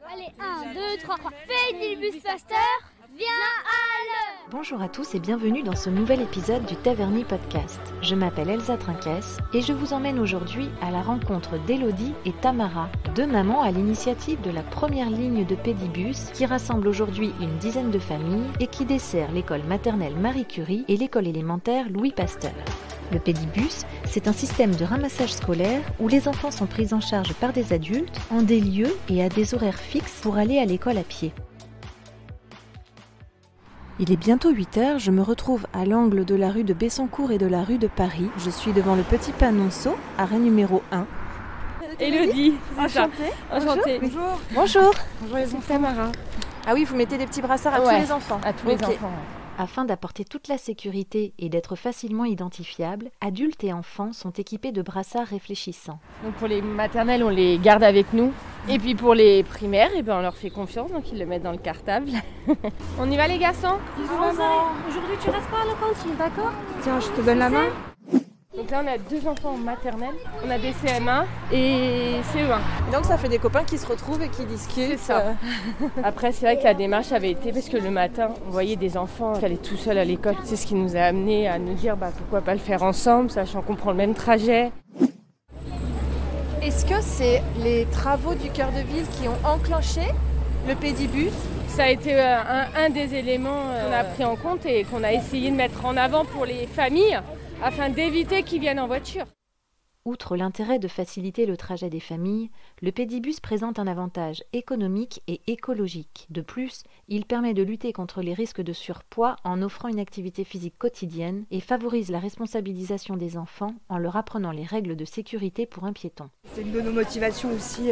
Allez, 1, 2, 3, Pédibus Pasteur, viens à l'heure. Bonjour à tous et bienvenue dans ce nouvel épisode du Taverny Podcast. Je m'appelle Elsa Trinquès et je vous emmène aujourd'hui à la rencontre d'Élodie et Tamara, deux mamans à l'initiative de la première ligne de Pédibus qui rassemble aujourd'hui une dizaine de familles et qui dessert l'école maternelle Marie Curie et l'école élémentaire Louis Pasteur. Le Pédibus, c'est un système de ramassage scolaire où les enfants sont pris en charge par des adultes en des lieux et à des horaires fixes pour aller à l'école à pied. Il est bientôt 8h, je me retrouve à l'angle de la rue de Bessancourt et de la rue de Paris. Je suis devant le petit panonceau, arrêt numéro 1. Élodie, enchantée. Enchantée. Bonjour. Bonjour. Bonjour les enfants. Tamara. Ah oui, vous mettez des petits brassards à tous les enfants. À tous les enfants. Afin d'apporter toute la sécurité et d'être facilement identifiables, adultes et enfants sont équipés de brassards réfléchissants. Donc pour les maternelles, on les garde avec nous. Et puis pour les primaires, on leur fait confiance, donc ils le mettent dans le cartable. On y va les garçons? Aujourd'hui, tu restes pas à l'école, d'accord? Tiens, je te donne la main. Donc là, on a deux enfants en maternelle. On a des CM1 et CE1. Et donc ça fait des copains qui se retrouvent et qui discutent. C'est ça. Après, c'est vrai que la démarche avait été parce que le matin, on voyait des enfants qui allaient tout seuls à l'école. C'est ce qui nous a amené à nous dire pourquoi pas le faire ensemble, sachant qu'on prend le même trajet. Est-ce que c'est les travaux du cœur de ville qui ont enclenché le Pédibus? Ça a été un des éléments qu'on a pris en compte et qu'on a essayé de mettre en avant pour les familles afin d'éviter qu'ils viennent en voiture. Outre l'intérêt de faciliter le trajet des familles, le Pédibus présente un avantage économique et écologique. De plus, il permet de lutter contre les risques de surpoids en offrant une activité physique quotidienne et favorise la responsabilisation des enfants en leur apprenant les règles de sécurité pour un piéton. C'est une de nos motivations aussi,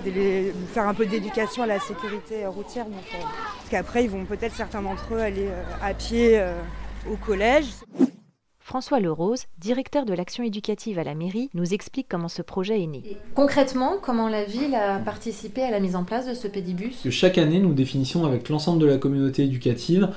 de faire un peu d'éducation à la sécurité routière. Parce qu'après, ils vont peut-être certains d'entre eux aller à pied au collège. François Lerose, directeur de l'action éducative à la mairie, nous explique comment ce projet est né. Et concrètement, comment la ville a participé à la mise en place de ce Pédibus? Chaque année, nous définissons avec l'ensemble de la communauté éducative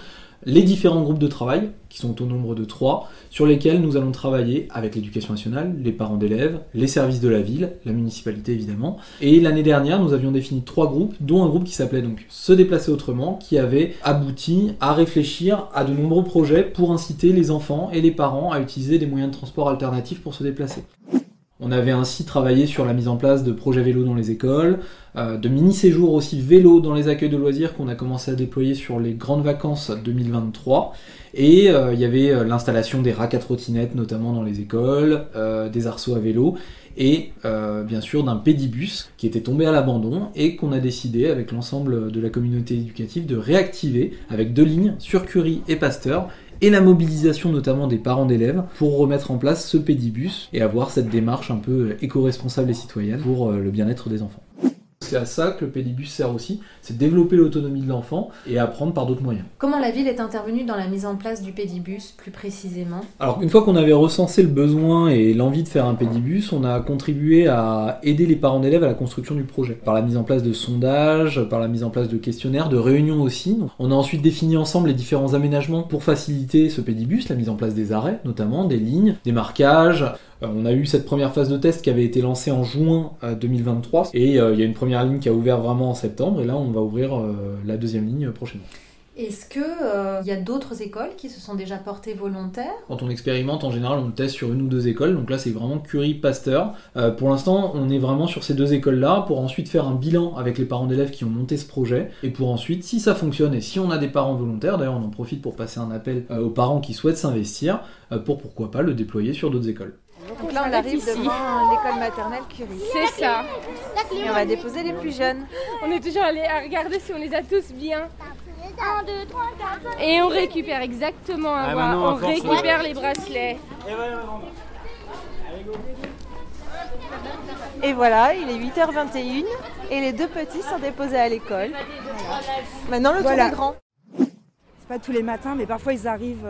les différents groupes de travail, qui sont au nombre de 3, sur lesquels nous allons travailler avec l'éducation nationale, les parents d'élèves, les services de la ville, la municipalité évidemment. Et l'année dernière, nous avions défini 3 groupes, dont un groupe qui s'appelait donc Se déplacer autrement, qui avait abouti à réfléchir à de nombreux projets pour inciter les enfants et les parents à utiliser des moyens de transport alternatifs pour se déplacer. On avait ainsi travaillé sur la mise en place de projets vélo dans les écoles, de mini-séjours aussi vélo dans les accueils de loisirs qu'on a commencé à déployer sur les grandes vacances 2023. Et il y avait l'installation des racks à trottinettes notamment dans les écoles, des arceaux à vélo et bien sûr d'un pédibus qui était tombé à l'abandon et qu'on a décidé avec l'ensemble de la communauté éducative de réactiver avec 2 lignes sur Curie et Pasteur, et la mobilisation notamment des parents d'élèves pour remettre en place ce pédibus et avoir cette démarche un peu éco-responsable et citoyenne pour le bien-être des enfants. C'est à ça que le pédibus sert aussi, c'est développer l'autonomie de l'enfant et apprendre par d'autres moyens. Comment la ville est intervenue dans la mise en place du Pédibus, plus précisément? Alors une fois qu'on avait recensé le besoin et l'envie de faire un pédibus, on a contribué à aider les parents d'élèves à la construction du projet. Par la mise en place de sondages, par la mise en place de questionnaires, de réunions aussi. Donc, on a ensuite défini ensemble les différents aménagements pour faciliter ce pédibus, la mise en place des arrêts notamment, des lignes, des marquages. On a eu cette première phase de test qui avait été lancée en juin 2023 et il y a une première ligne qui a ouvert vraiment en septembre et là on va ouvrir la deuxième ligne prochainement. Est-ce qu'il y a d'autres écoles qui se sont déjà portées volontaires? Quand on expérimente, en général, on le teste sur 1 ou 2 écoles. Donc là, c'est vraiment Curie, Pasteur. Pour l'instant, on est vraiment sur ces 2 écoles-là pour ensuite faire un bilan avec les parents d'élèves qui ont monté ce projet. Et pour ensuite, si ça fonctionne et si on a des parents volontaires, d'ailleurs, on en profite pour passer un appel aux parents qui souhaitent s'investir pour pourquoi pas le déployer sur d'autres écoles. Donc là on arrive devant l'école maternelle Curie. C'est ça. Et on va déposer les plus jeunes. On est toujours allé à regarder si on les a tous bien. 1, 2, 3, 4, 5. Et on récupère exactement à voir. On récupère les bracelets. Et voilà, il est 8h21 et les 2 petits sont déposés à l'école. Voilà. Maintenant le tour des grands. C'est pas tous les matins, mais parfois ils arrivent,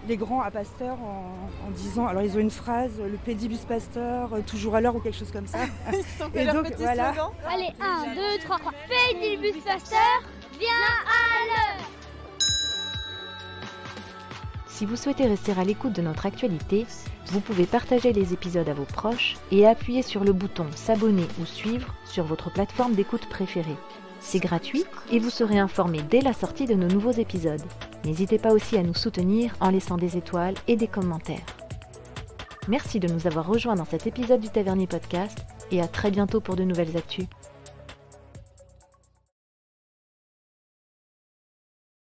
les grands à Pasteur, en disant, alors ils ont une phrase, le Pédibus Pasteur, toujours à l'heure ou quelque chose comme ça. Ils sont fait leur petit slogan. Allez, 1, 2, 3, Pédibus Pasteur, viens à l'heure. Si vous souhaitez rester à l'écoute de notre actualité, vous pouvez partager les épisodes à vos proches et appuyer sur le bouton s'abonner ou suivre sur votre plateforme d'écoute préférée. C'est gratuit et vous serez informé dès la sortie de nos nouveaux épisodes. N'hésitez pas aussi à nous soutenir en laissant des étoiles et des commentaires. Merci de nous avoir rejoints dans cet épisode du Tavernier Podcast et à très bientôt pour de nouvelles actus.